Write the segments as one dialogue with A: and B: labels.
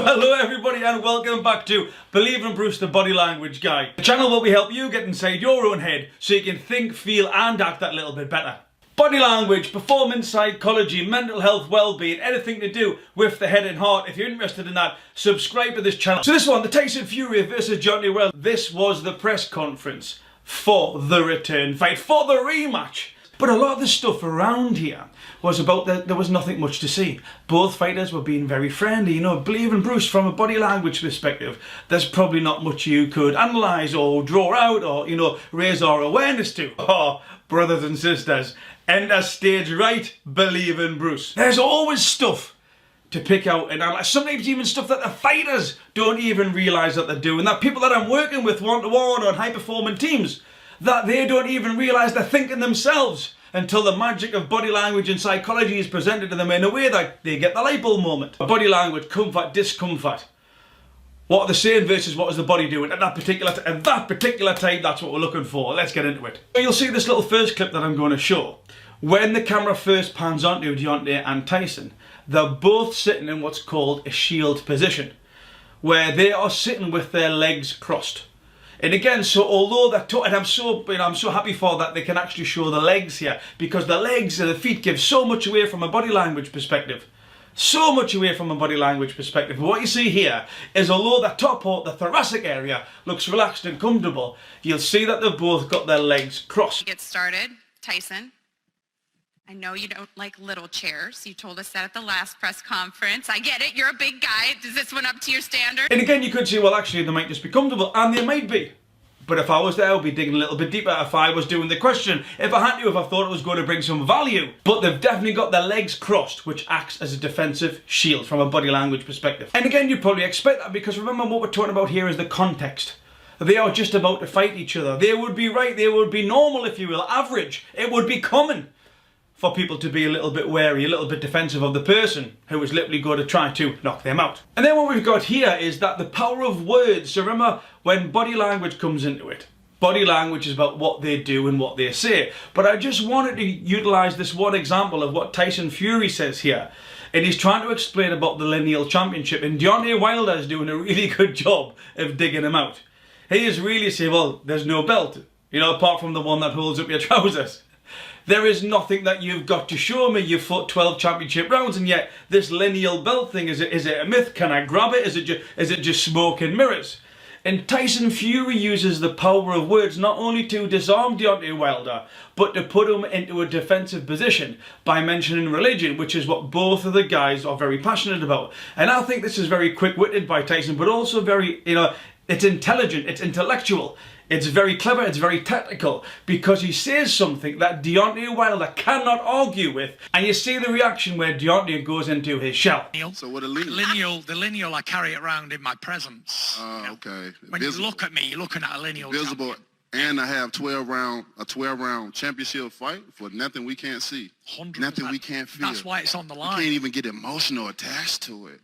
A: Hello everybody and welcome back to Believe in Bruce, the Body Language Guy. The channel where we help you get inside your own head so you can think, feel and act that little bit better. Body language, performance psychology, mental health, well-being, anything to do with the head and heart. If you're interested in that, subscribe to this channel. So this one, the Tyson Fury versus Deontay Wilder. This was the press conference for the return fight, for the rematch. But a lot of the stuff around here was about that there was nothing much to see. Both fighters were being very friendly. You know, Believe in Bruce, from a body language perspective, there's probably not much you could analyse or draw out or, you know, raise our awareness to. Oh, brothers and sisters, enter stage right, Believe in Bruce. There's always stuff to pick out and analyse. Sometimes even stuff that the fighters don't even realise that they're doing. That people that I'm working with one-to-one on high-performing teams, that they don't even realise they're thinking themselves until the magic of body language and psychology is presented to them in a way that they get the light bulb moment. Body language, comfort, discomfort. What are they saying versus what is the body doing at that particular time? That's what we're looking for. Let's get into it. So you'll see this little first clip that I'm going to show. When the camera first pans onto Deontay and Tyson, they're both sitting in what's called a shield position, where they are sitting with their legs crossed. And again, so although they're and I'm so happy for that they can actually show the legs here, because the legs and the feet give so much away from a body language perspective. So much away from a body language perspective. What you see here is, although the top or the thoracic area looks relaxed and comfortable, you'll see that they've both got their legs crossed.
B: Get started, Tyson. I know you don't like little chairs. You told us that at the last press conference. I get it, you're a big guy. Is this one up to your standard?
A: And again, you could say, well, actually, they might just be comfortable, and they might be. But if I was there, I'd be digging a little bit deeper if I was doing the question. If I had to, if I thought it was going to bring some value. But they've definitely got their legs crossed, which acts as a defensive shield from a body language perspective. And again, you'd probably expect that, because remember what we're talking about here is the context. They are just about to fight each other. They would be right, they would be normal, if you will, average. It would be common for people to be a little bit wary, a little bit defensive of the person who is literally going to try to knock them out. And then what we've got here is that the power of words. So remember, when body language comes into it, body language is about what they do and what they say. But I just wanted to utilise this one example of what Tyson Fury says here. And he's trying to explain about the lineal championship. And Deontay Wilder is doing a really good job of digging him out. He is really saying, well, there's no belt, you know, apart from the one that holds up your trousers. There is nothing that you've got to show me. You've fought 12 championship rounds, and yet this lineal belt thing, is it a myth? Can I grab it? Is it just smoke and mirrors? And Tyson Fury uses the power of words not only to disarm Deontay Wilder, but to put him into a defensive position by mentioning religion, which is what both of the guys are very passionate about. And I think this is very quick-witted by Tyson, but also very, you know, it's intelligent, it's intellectual. It's very clever, it's very tactical, because he says something that Deontay Wilder cannot argue with, and you see the reaction where Deontay goes into his shell.
C: So what a lineal? The lineal, I carry it around in my presence.
D: Okay.
C: When you look at me, you're looking at a lineal.
D: Visible, and I have a 12-round championship fight for nothing we can't see,
C: 100%.
D: nothing we can't feel.
C: That's why it's on the line.
D: We can't even get emotional attached to it.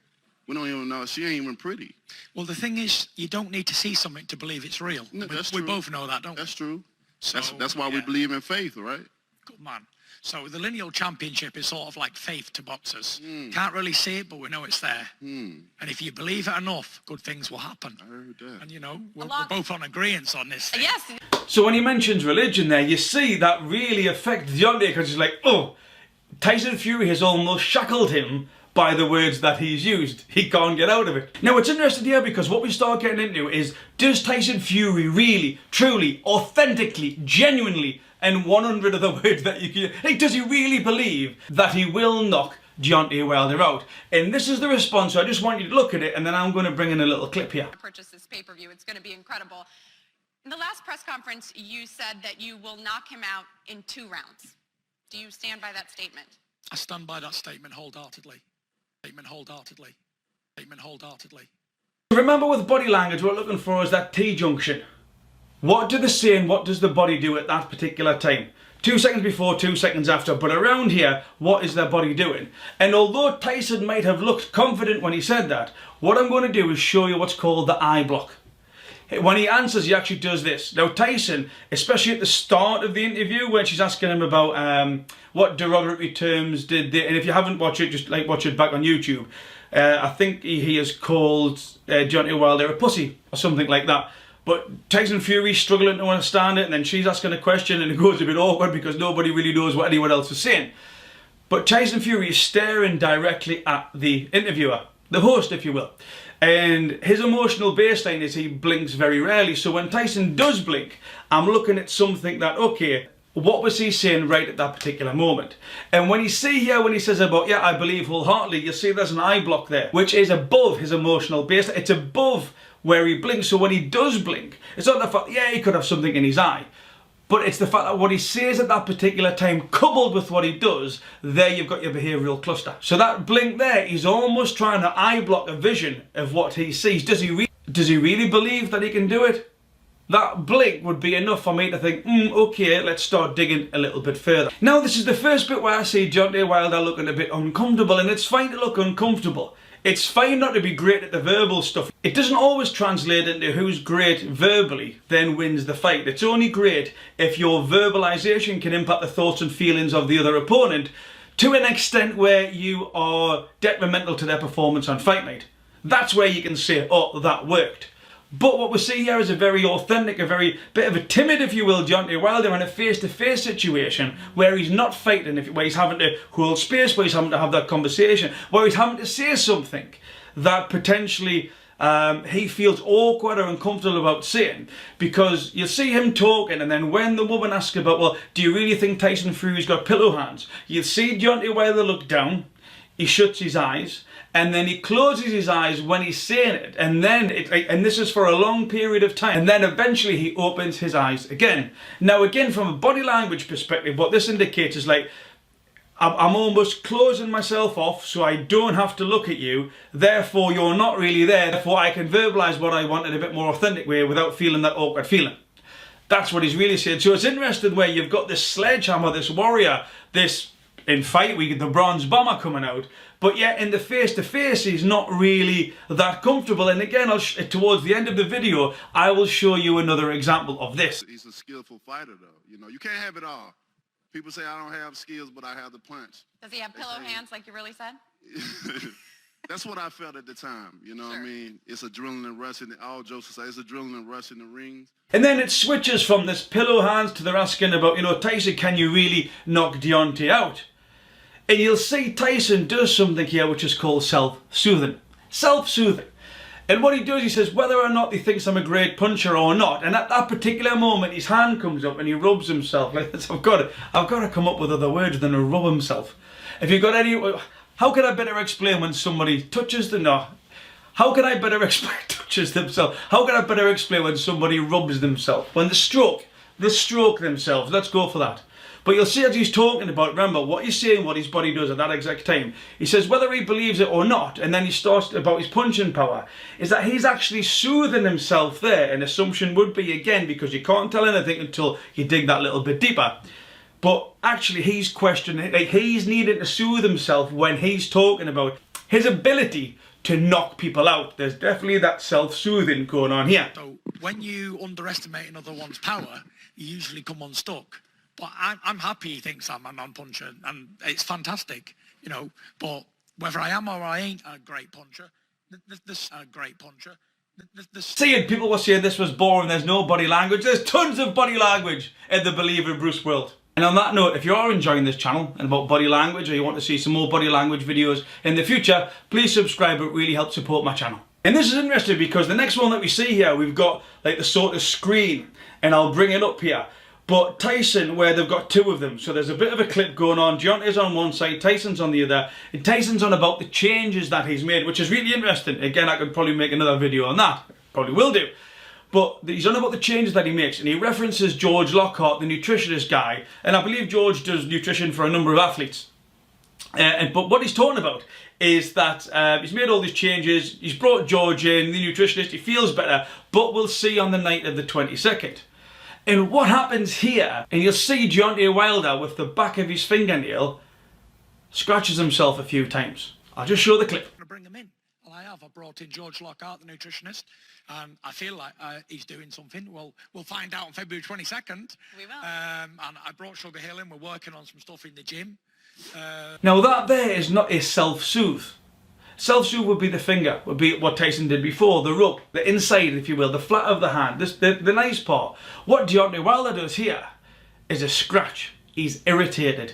D: We don't even know. She ain't even pretty.
C: Well, the thing is, you don't need to see something to believe it's real.
D: No,
C: we both know that, don't we?
D: That's true.
C: So,
D: that's why we believe in faith, right?
C: Good man. So the lineal championship is sort of like faith to boxers. Can't really see it, but we know it's there. And if you believe it enough, good things will happen.
D: I heard that.
C: And you know, we're both on agreement on this thing.
B: Yes.
A: So when he mentions religion there, you see that really affects Deontay, because he's like, oh, Tyson Fury has almost shackled him by the words that he's used. He can't get out of it. Now it's interesting here, because what we start getting into is, does Tyson Fury really, truly, authentically, genuinely, and 100 of the words that you can, like, does he really believe that he will knock Deontay Wilder out? And this is the response, so I just want you to look at it, and then I'm going to bring in a little clip here.
B: Purchase this pay-per-view. It's going to be incredible. In the last press conference, you said that you will knock him out in 2 rounds. Do you stand by that statement?
C: I stand by that statement wholeheartedly. Statement wholeheartedly. Statement wholeheartedly.
A: Remember, with body language, what we're looking for is that T-junction. What do they say and what does the body do at that particular time? 2 seconds before, 2 seconds after, but around here, what is their body doing? And although Tyson might have looked confident when he said that, what I'm going to do is show you what's called the eye block. When he answers, he actually does this. Now Tyson, especially at the start of the interview, when she's asking him about what derogatory terms did they, and if you haven't watched it, just like watch it back on YouTube. I think he has called Deontay Wilder a pussy or something like that. But Tyson Fury's struggling to understand it, and then she's asking a question, and it goes a bit awkward because nobody really knows what anyone else is saying. But Tyson Fury is staring directly at the interviewer, the host, if you will. And his emotional baseline is he blinks very rarely. So when Tyson does blink, I'm looking at something that, okay, what was he saying right at that particular moment? And when you see here, when he says about, yeah, I believe wholeheartedly, you'll see there's an eye block there, which is above his emotional baseline. It's above where he blinks. So when he does blink, it's not the fact, yeah, he could have something in his eye, but it's the fact that what he says at that particular time, coupled with what he does, there you've got your behavioural cluster. So that blink there, he's almost trying to eye block a vision of what he sees. Does he really believe that he can do it? That blink would be enough for me to think, okay, let's start digging a little bit further. Now, this is the first bit where I see Deontay Wilder looking a bit uncomfortable, and it's fine to look uncomfortable. It's fine not to be great at the verbal stuff. It doesn't always translate into who's great verbally then wins the fight. It's only great if your verbalization can impact the thoughts and feelings of the other opponent to an extent where you are detrimental to their performance on fight night. That's where you can say, oh, that worked. But what we see here is a very authentic, a very bit of a timid, if you will, Deontay Wilder in a face-to-face situation where he's not fighting, where he's having to hold space, where he's having to have that conversation, where he's having to say something that potentially he feels awkward or uncomfortable about saying, because you'll see him talking, and then when the woman asks about, well, do you really think Tyson Fury's got pillow hands? You'll see Deontay Wilder look down, he shuts his eyes, and then he closes his eyes when he's saying it, and then and this is for a long period of time, and then eventually he opens his eyes again. Now again, from a body language perspective, what this indicates is like, I'm almost closing myself off so I don't have to look at you, therefore you're not really there, therefore I can verbalise what I want in a bit more authentic way without feeling that awkward feeling. That's what he's really saying. So it's interesting where you've got this sledgehammer, this warrior, this, in fight week, the bronze bomber coming out, but yet in the face-to-face he's not really that comfortable. And again, towards the end of the video, I will show you another example of this.
D: He's a skillful fighter, though. You know, you can't have it all. People say I don't have skills, but I have the punch.
B: Does he have pillow hands like you really said?
D: That's what I felt at the time. You know what I mean? It's adrenaline rush in the, all jokes aside, it's adrenaline rush in the rings.
A: And then it switches from this pillow hands to they're asking about, you know, Tyson, can you really knock Deontay out? And you'll see Tyson does something here which is called self-soothing. Self-soothing. And what he does, he says whether or not he thinks I'm a great puncher or not. And at that particular moment, his hand comes up and he rubs himself like this. I've got to come up with other words than to rub himself. If you've got any, how can I better explain when somebody touches the knot? How can I better explain touches themselves? How can I better explain when somebody rubs themselves? When they stroke themselves. Let's go for that. But you'll see as he's talking about, remember, what he's saying, what his body does at that exact time. He says whether he believes it or not, and then he starts about his punching power, is that he's actually soothing himself there. An assumption would be, again, because you can't tell anything until you dig that little bit deeper. But actually he's questioning, like he's needing to soothe himself when he's talking about his ability to knock people out. There's definitely that self-soothing going on here.
C: So when you underestimate another one's power, you usually come unstuck. But I'm happy he thinks I'm a non-puncher, and it's fantastic, you know. But whether I am or I ain't a great puncher, this a great puncher.
A: Seeing people were saying this was boring, there's no body language. There's tons of body language in the Believer in Bruce world. And on that note, if you are enjoying this channel and about body language, or you want to see some more body language videos in the future, please subscribe. It really helps support my channel. And this is interesting because the next one that we see here, we've got like the sort of screen, and I'll bring it up here. But Tyson, where they've got two of them, so there's a bit of a clip going on. Deontay's on one side, Tyson's on the other, and Tyson's on about the changes that he's made, which is really interesting. Again, I could probably make another video on that, probably will do. But he's on about the changes that he makes, and he references George Lockhart, the nutritionist guy, and I believe George does nutrition for a number of athletes. But what he's talking about is that he's made all these changes, he's brought George in, the nutritionist, he feels better, but we'll see on the night of the 22nd. And what happens here, and you'll see Deontay Wilder with the back of his fingernail scratches himself a few times. I'll just show the clip.
C: I'm going to bring him in. Well, I brought in George Lockhart, the nutritionist, and I feel like he's doing something. Well, we'll find out on February 22nd.
B: We will.
C: And I brought Sugar Hill in. We're working on some stuff in the gym.
A: Now that there is not a self-soothe. Self-soothe would be the finger, would be what Tyson did before, the rub, the inside, if you will, the flat of the hand, the nice part. What Deontay Wilder does here is a scratch. He's irritated.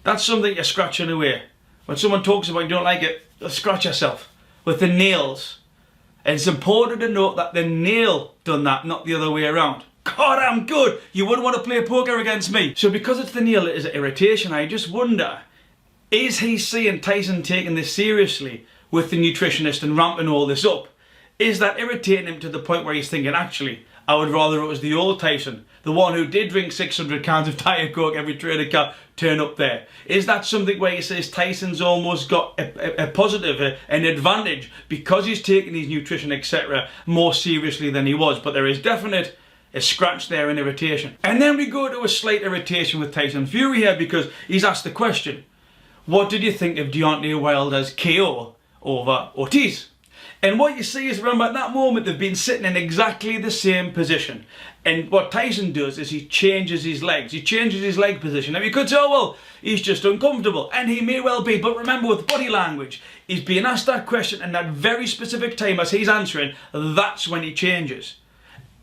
A: That's something you're scratching away. When someone talks about you don't like it, scratch yourself with the nails. And it's important to note that the nail done that, not the other way around. God, I'm good. You wouldn't want to play poker against me. So because it's the nail, it is irritation. I just wonder, is he seeing Tyson taking this seriously with the nutritionist and ramping all this up? Is that irritating him to the point where he's thinking, actually, I would rather it was the old Tyson, the one who did drink 600 cans of Diet Coke every training camp, turn up there? Is that something where he says Tyson's almost got a positive, an advantage, because he's taking his nutrition, etc., more seriously than he was? But there is definite a scratch there and irritation. And then we go to a slight irritation with Tyson Fury here, because he's asked the question, what did you think of Deontay Wilder's KO over Ortiz? And what you see is, remember, at that moment they've been sitting in exactly the same position. And what Tyson does is he changes his legs. He changes his leg position. Now you could say, oh well, he's just uncomfortable. And he may well be. But remember, with body language, he's being asked that question, and that very specific time as he's answering, that's when he changes.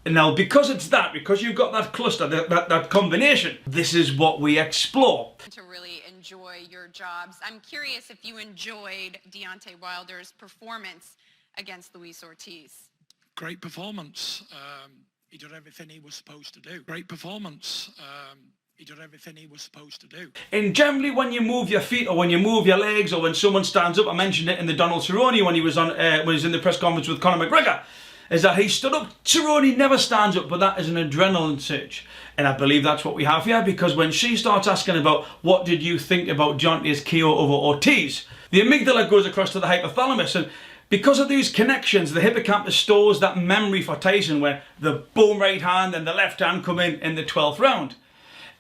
A: And now because it's that, because you've got that cluster, that combination, this is what we explore.
B: To really enjoy your jobs. I'm curious if you enjoyed Deontay Wilder's performance against Luis Ortiz.
C: Great performance. He did everything he was supposed to do. Great performance. He did everything he was supposed to do.
A: And generally when you move your feet or when you move your legs or when someone stands up, I mentioned it in the Donald Cerrone when he was in the press conference with Conor McGregor, is that he stood up. Cerrone never stands up, but that is an adrenaline surge. And I believe that's what we have here, because when she starts asking about what did you think about Deontay's KO over Ortiz, the amygdala goes across to the hypothalamus, and because of these connections, the hippocampus stores that memory for Tyson where the boom right hand and the left hand come in the 12th round.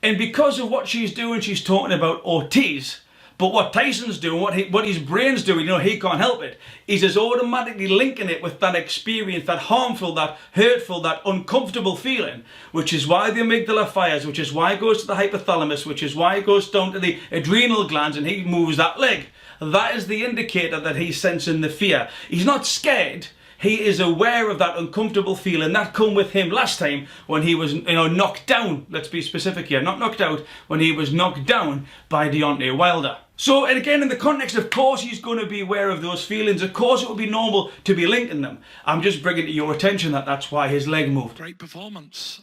A: And because of what she's doing, she's talking about Ortiz. But what Tyson's doing, what his brain's doing, he can't help it. He's just automatically linking it with that experience, that harmful, that hurtful, that uncomfortable feeling, which is why the amygdala fires, which is why it goes to the hypothalamus, which is why it goes down to the adrenal glands and he moves that leg. That is the indicator that he's sensing the fear. He's not scared. He is aware of that uncomfortable feeling that come with him last time when he was, knocked down. Let's be specific here, not knocked out, when he was knocked down by Deontay Wilder. So, and again, in the context, of course, he's going to be aware of those feelings. Of course, it would be normal to be linking them. I'm just bringing to your attention that that's why his leg moved.
C: Great performance.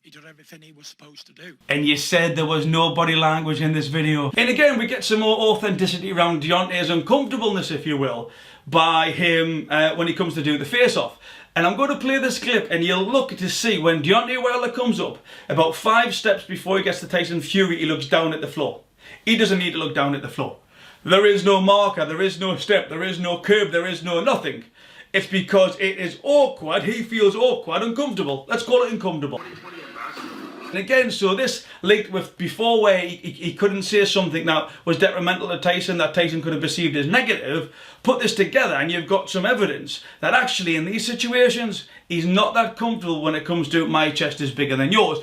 C: He did everything he was supposed to do.
A: And you said there was no body language in this video. And again, we get some more authenticity around Deontay's uncomfortableness, if you will, by him when he comes to do the face-off. And I'm going to play this clip and you'll look to see when Deontay Wilder comes up, about 5 steps before he gets to Tyson Fury, he looks down at the floor. He doesn't need to look down at the floor. There is no marker, there is no step, there is no curb, there is no nothing. It's because it is awkward, he feels awkward, uncomfortable. Let's call it uncomfortable. And again, so this linked with before where he couldn't say something that was detrimental to Tyson, that Tyson could have perceived as negative. Put this together and you've got some evidence that actually in these situations, he's not that comfortable when it comes to my chest is bigger than yours.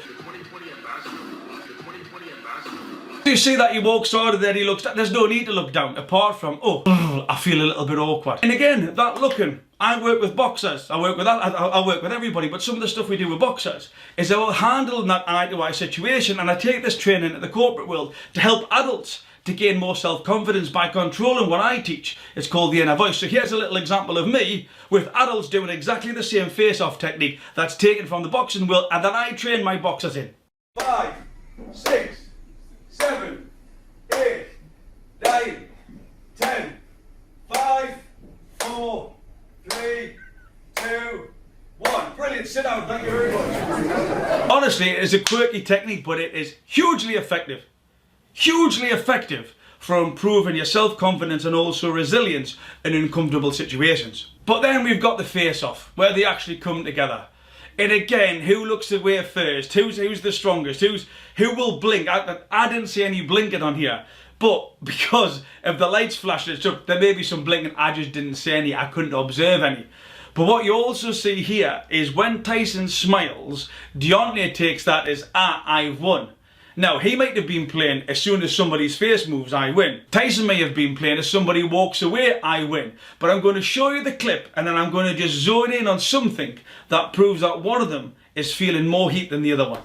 A: You see that he walks out of there, he looks, there's no need to look down, apart from, oh, I feel a little bit awkward. And again, that looking, I work with boxers, I work with everybody, but some of the stuff we do with boxers is about handling that eye-to-eye situation, and I take this training into the corporate world to help adults to gain more self-confidence by controlling what I teach. It's called the inner voice. So here's a little example of me with adults doing exactly the same face-off technique that's taken from the boxing world and that I train my boxers in. 5, 6, 7, 8, 9, 10, 5, 4, 3, 2, 1. Brilliant, sit down, thank you very much. Honestly, it is a quirky technique, but it is hugely effective. Hugely effective for improving your self-confidence and also resilience in uncomfortable situations. But then we've got the face-off, where they actually come together. And again, who looks away first? Who's the strongest? Who will blink? I didn't see any blinking on here. But because of the lights flashing, so there may be some blinking, I just didn't see any, I couldn't observe any. But what you also see here is when Tyson smiles, Deontay takes that as, I've won. Now, he might have been playing as soon as somebody's face moves, I win. Tyson may have been playing as somebody walks away, I win. But I'm going to show you the clip and then I'm going to just zone in on something that proves that one of them is feeling more heat than the other one.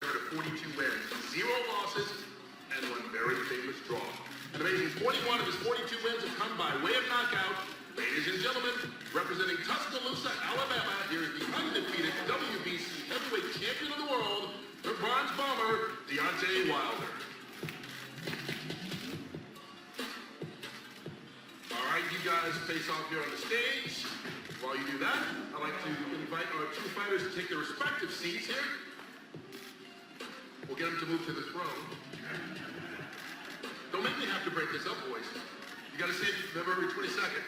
E: 42 wins, 0 losses, and 1 very famous draw. An amazing 41 of his 42 wins have come by way of knockout. Ladies and gentlemen, representing Tuscaloosa, Alabama, here is the undefeated WBC heavyweight champion of the world, the bronze bomber, Deontay Wilder. All right, you guys face off here on the stage. While you do that, I'd like to invite our 2 fighters to take their respective seats here. We'll get them to move to the throne. Don't make me have to break this up, boys. You gotta save February 22nd.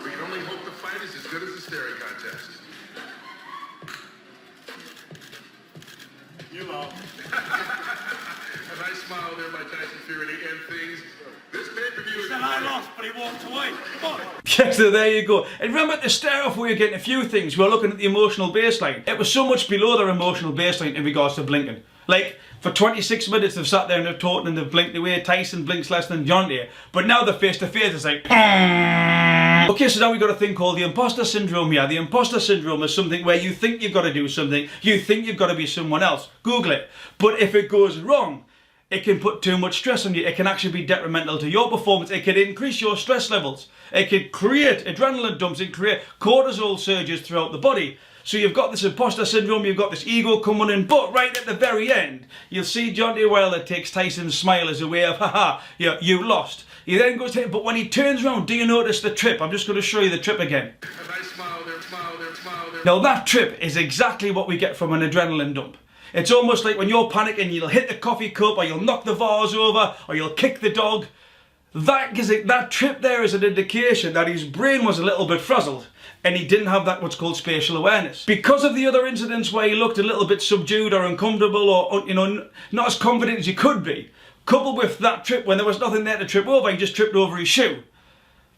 E: We can only hope the fight is as good as the staring contest. You all. A nice smile there by Tyson Fury to end things. This pay-per-view is...
C: I lost, but he walked away.
A: Yeah, so there you go. And remember at the start off we were getting a few things. We were looking at the emotional baseline. It was so much below their emotional baseline in regards to blinking. Like, for 26 minutes they've sat there and they've talked and they've blinked away. Tyson blinks less than Deontay. But now they're face to face, it's like... Okay, so now we've got a thing called the imposter syndrome here. The imposter syndrome is something where you think you've got to do something, you think you've got to be someone else. Google it. But if it goes wrong, it can put too much stress on you. It can actually be detrimental to your performance. It can increase your stress levels. It can create adrenaline dumps. It can create cortisol surges throughout the body. So you've got this imposter syndrome, you've got this ego coming in, but right at the very end, you'll see Deontay Wilder takes Tyson's smile as a way of, haha, you lost. He then goes to him, but when he turns around, do you notice the trip? I'm just going to show you the trip again.
E: A nice smile there, smile there, smile there.
A: Now that trip is exactly what we get from an adrenaline dump. It's almost like when you're panicking, you'll hit the coffee cup, or you'll knock the vase over, or you'll kick the dog. That trip there is an indication that his brain was a little bit frazzled and he didn't have that what's called spatial awareness. Because of the other incidents where he looked a little bit subdued or uncomfortable or not as confident as he could be, coupled with that trip when there was nothing there to trip over, he just tripped over his shoe.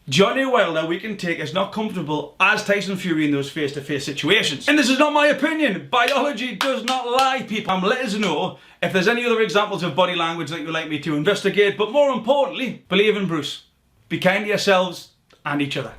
A: Deontay Wilder, we can take, is not comfortable as Tyson Fury in those face-to-face situations. And this is not my opinion. Biology does not lie, people. Let us know if there's any other examples of body language that you'd like me to investigate. But more importantly, believe in Bruce. Be kind to yourselves and each other.